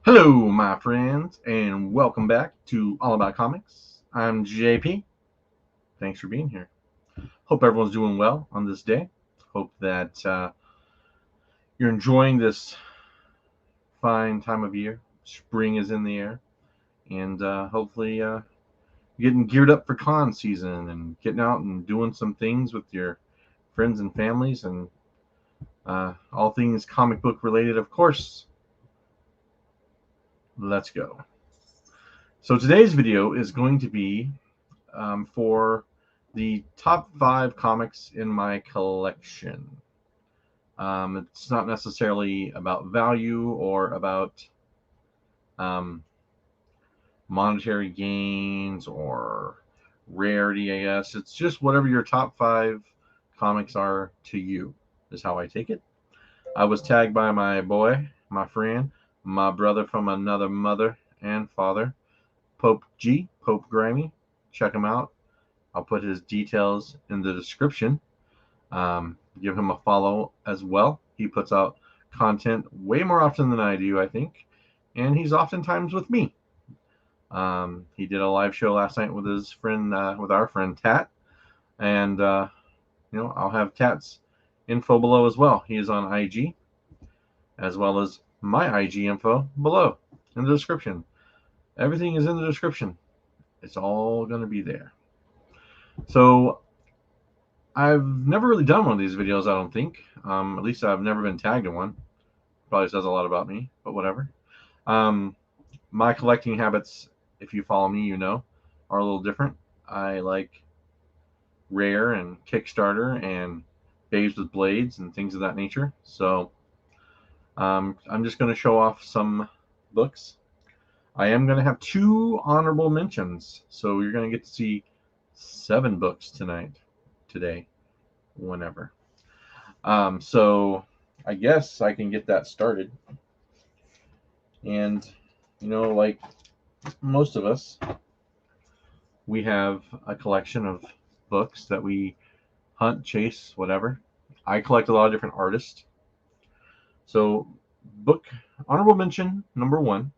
Hello, my friends, and welcome back to All About Comics. I'm JP. Thanks for being here. Hope everyone's doing well on this day. Hope that you're enjoying this fine time of year. Spring is in the air, and hopefully getting geared up for con season and getting out and doing some things with your friends and families and all things comic book related, of course. Let's go. So today's video is going to be for the top 5 comics in my collection. It's not necessarily about value or about um, monetary gains or rarity, I guess. It's just whatever your top 5 comics are to you, is how I take it. I was tagged by my boy, my friend, my brother from another mother and father, Pope G, Pope Grimy. Check him out. I'll put his details in the description. Give him a follow as well. He puts out content way more often than I do, I think, and he's oftentimes with me. He did a live show last night with his friend, with our friend Tat, and I'll have Tat's info below as well. He is on IG, as well as my IG info below in the description. Everything is in the description. It's all going to be there. So I've never really done one of these videos, I don't think. At least I've never been tagged in one. Probably says a lot about me, but whatever. My collecting habits, if you follow me, you know, are a little different. I like Rare and Kickstarter and Babes with Blades and things of that nature. So I'm just going to show off some books. I am going to have 2 honorable mentions. So you're going to get to see 7 books today, whenever. So I guess I can get that started. And, like most of us, we have a collection of books that we hunt, chase, whatever. I collect a lot of different artists. So, book honorable mention number 1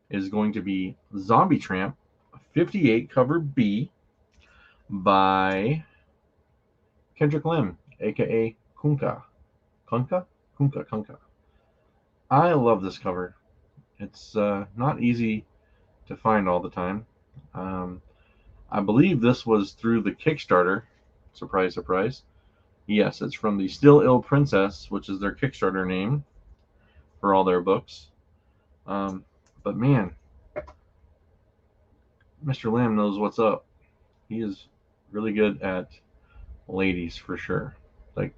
is going to be Zombie Tramp 58 cover B by Kendrick Lim, aka Kunka. Kunka? Kunka, Kunka. I love this cover. It's not easy to find all the time. Um, I believe this was through the Kickstarter. Surprise, surprise. Yes, it's from the Still Ill Princess, which is their Kickstarter name for all their books. But man, Mr. Lamb knows what's up. He is really good at ladies for sure. Like,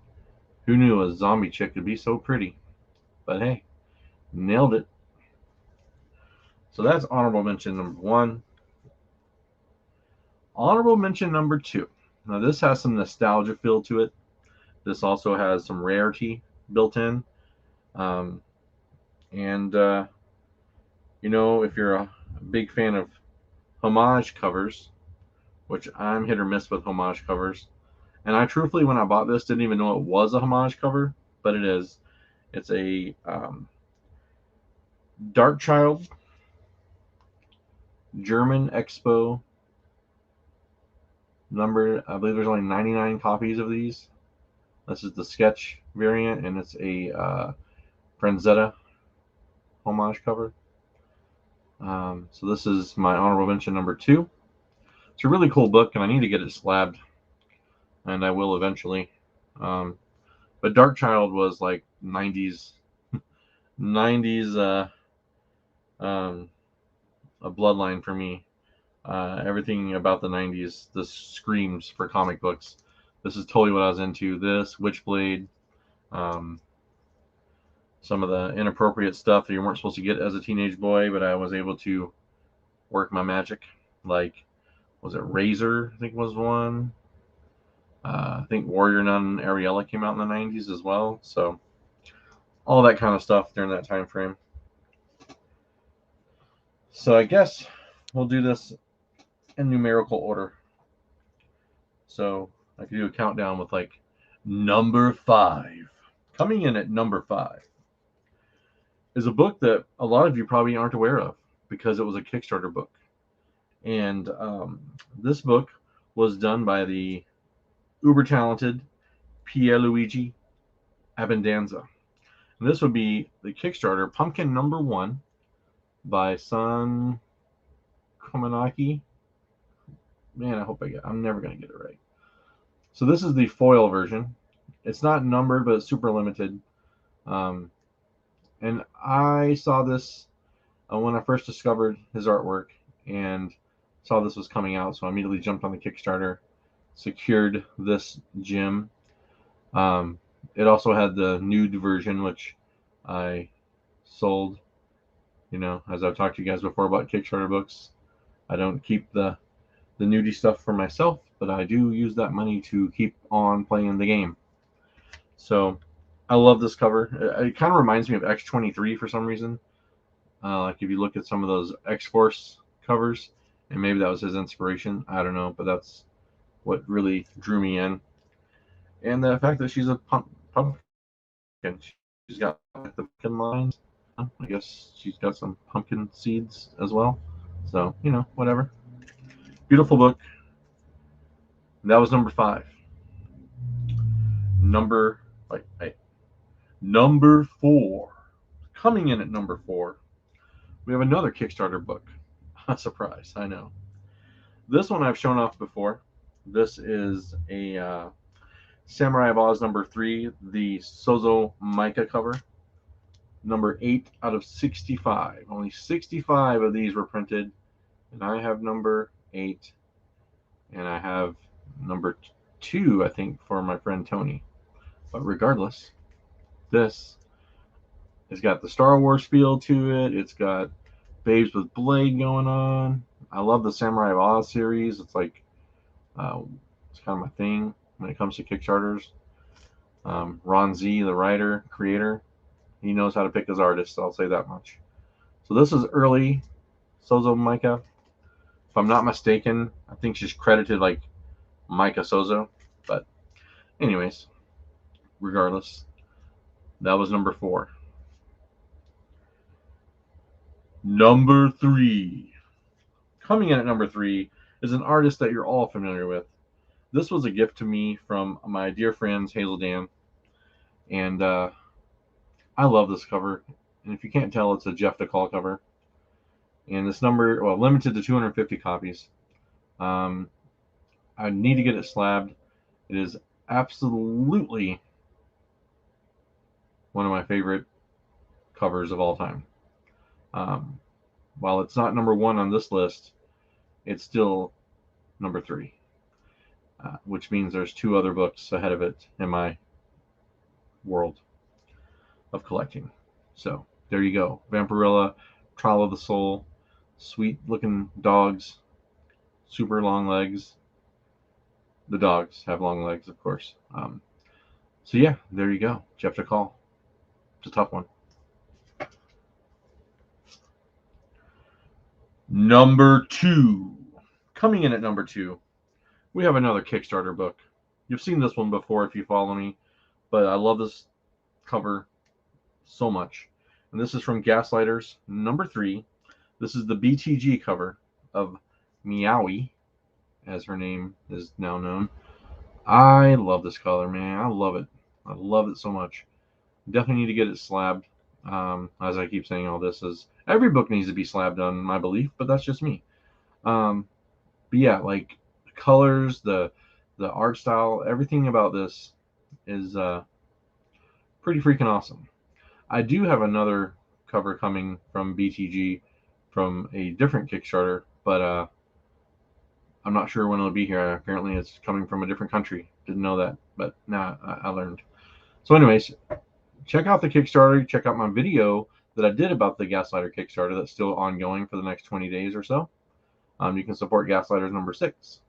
who knew a zombie chick could be so pretty? But hey, nailed it. So that's honorable mention number 1. Honorable mention number 2. Now, this has some nostalgia feel to it. This also has some rarity built in. Um, and, if you're a big fan of homage covers, which I'm hit or miss with homage covers, and I truthfully, when I bought this, didn't even know it was a homage cover, but it is. It's a Darkchild German Expo number. I believe there's only 99 copies of these. This is the sketch variant, and it's a Franzetta homage cover. So this is my honorable mention number 2. It's a really cool book, and I need to get it slabbed, and I will eventually. But Darkchild was like 90s a bloodline for me. Everything about the 90s, this screams for comic books. This is totally what I was into. This, Witchblade, um, some of the inappropriate stuff that you weren't supposed to get as a teenage boy, but I was able to work my magic. Like, was it Razor? I think was one. I think Warrior Nun and Ariella came out in the 90s as well. So, all that kind of stuff during that time frame. So, I guess we'll do this in numerical order. So, I could do a countdown with like number 5. Coming in at number 5 is a book that a lot of you probably aren't aware of because it was a Kickstarter book. And this book was done by the uber talented Pierluigi Abbondanza. And this would be the Kickstarter Pumpkin #1 by Sun Komanaki. Man, I hope I'm never going to get it right. So this is the foil version. It's not numbered, but it's super limited. And I saw this when I first discovered his artwork and saw this was coming out, so I immediately jumped on the Kickstarter, secured this gem. It also had the nude version, which I sold. You know, as I've talked to you guys before about Kickstarter books, I don't keep the nudie stuff for myself, but I do use that money to keep on playing the game. So I love this cover. It kind of reminds me of X-23 for some reason. Like if you look at some of those X-Force covers, and maybe that was his inspiration. I don't know, but that's what really drew me in. And the fact that she's a pumpkin. She's got like, the pumpkin lines. I guess she's got some pumpkin seeds as well. So, you know, whatever. Beautiful book. That was number 5. Number 4. Coming in at number 4, we have another Kickstarter book. A surprise, I know. This one I've shown off before. This is a Samurai of Oz #3, the Sozo Mica cover. Number 8 out of 65. Only 65 of these were printed, and I have number 8, and I have number 2, I think, for my friend Tony. But regardless, this has got the Star Wars feel to it. It's got Babes with Blade going on. I love the Samurai of Oz series. It's like it's kind of my thing when it comes to Kickstarters. Ron Z, the writer, creator, he knows how to pick his artists, I'll say that much. So this is early Sozo Mica. If I'm not mistaken, I think she's credited like Mica Sozo. But anyways, regardless, that was number 4. Number 3. Coming in at number 3 is an artist that you're all familiar with. This was a gift to me from my dear friends Hazel Dan, and I love this cover. And if you can't tell, it's a Jeff DeCall cover. And this number, well, limited to 250 copies. I need to get it slabbed. It is absolutely one of my favorite covers of all time. While it's not number 1 on this list, it's still number 3, which means there's 2 other books ahead of it in my world of collecting. So there you go. Vampirella, Trial of the Soul, sweet looking dogs, super long legs. The dogs have long legs, of course. So yeah, there you go. Jeff DeCall. It's a tough one. Number 2. Coming in at number 2, we have another Kickstarter book. You've seen this one before if you follow me, but I love this cover so much. And this is from Gaslighters number 3. This is the BTG cover of Meowie, as her name is now known. I love this color, man. I love it. I love it so much. Definitely need to get it slabbed. As I keep saying, all this is every book needs to be slabbed on my belief, but that's just me. But yeah, like the colors, the art style, everything about this is pretty freaking awesome. I do have another cover coming from BTG from a different Kickstarter, but I'm not sure when it'll be here. Apparently it's coming from a different country. Didn't know that, but now I learned. So anyways, check out the Kickstarter. Check out my video that I did about the Gaslighter Kickstarter that's still ongoing for the next 20 days or so. You can support Gaslighters number 6.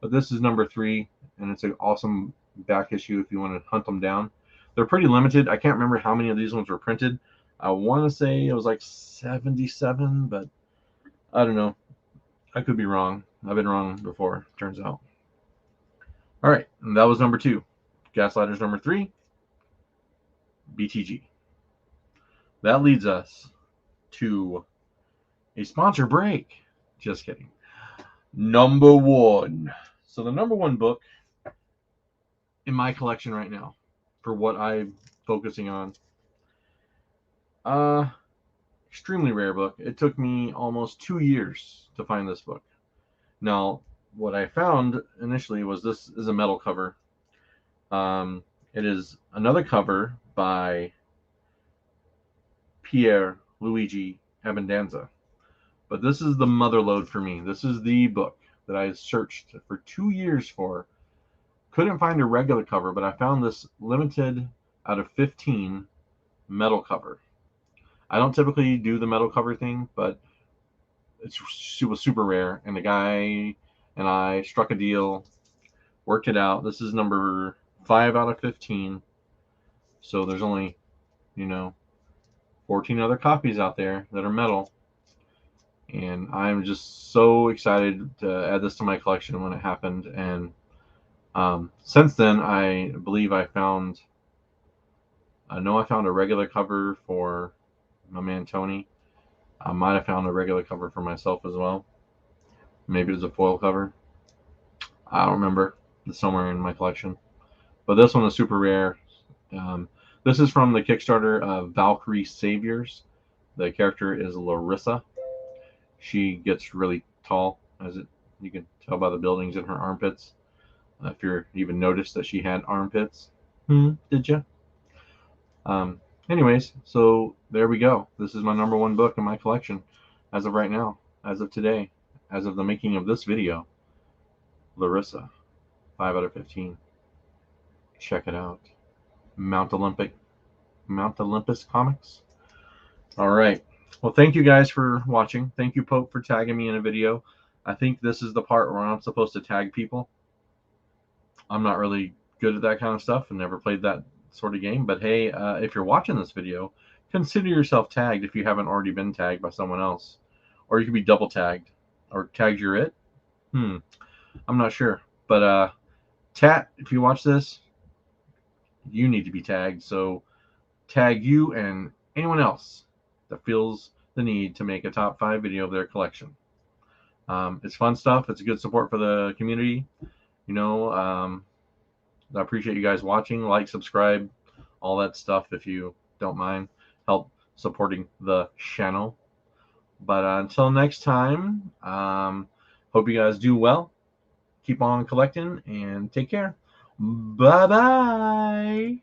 But this is number 3, and it's an awesome back issue if you want to hunt them down. They're pretty limited. I can't remember how many of these ones were printed. I want to say it was like 77, but I don't know. I could be wrong. I've been wrong before, turns out. All right, and that was number 2. Gaslighters number 3, BTG. that leads us to a sponsor break. Just kidding. Number one. So the number one book in my collection right now, for what I'm focusing on, extremely rare book. It took me almost 2 years to find this book. Now, what I found initially was this is a metal cover. It is another cover by Pier Luigi Abbondanza. But this is the mother lode for me. This is the book that I searched for 2 years for. Couldn't find a regular cover, but I found this limited out of 15 metal cover. I don't typically do the metal cover thing, but it was super rare, and the guy and I struck a deal, worked it out. This is number 5 out of 15, so there's only 14 other copies out there that are metal, and I'm just so excited to add this to my collection when it happened. And since then, I believe I found a regular cover for my man Tony. I might have found a regular cover for myself as well. Maybe it was a foil cover. I don't remember. It's somewhere in my collection. But this one is super rare. This is from the Kickstarter of Valkyrie Saviors. The character is Larissa. She gets really tall, you can tell by the buildings in her armpits. If you even noticed that she had armpits. Did you? Anyways, so there we go. This is my number one book in my collection as of right now, as of today, as of the making of this video. Larissa, 5 out of 15. Check it out. Mount Olympus Comics. All right. Well, thank you guys for watching. Thank you, Pope, for tagging me in a video. I think this is the part where I'm supposed to tag people. I'm not really good at that kind of stuff and never played that sort of game. But hey, if you're watching this video, consider yourself tagged if you haven't already been tagged by someone else. Or you could be double tagged. Or tagged you're it. I'm not sure. But Tat, if you watch this, you need to be tagged. So tag you and anyone else that feels the need to make a top 5 video of their collection. It's fun stuff. It's a good support for the community. I appreciate you guys watching. Like, subscribe, all that stuff if you don't mind. Help supporting the channel. But until next time, hope you guys do well. Keep on collecting and take care. Bye-bye.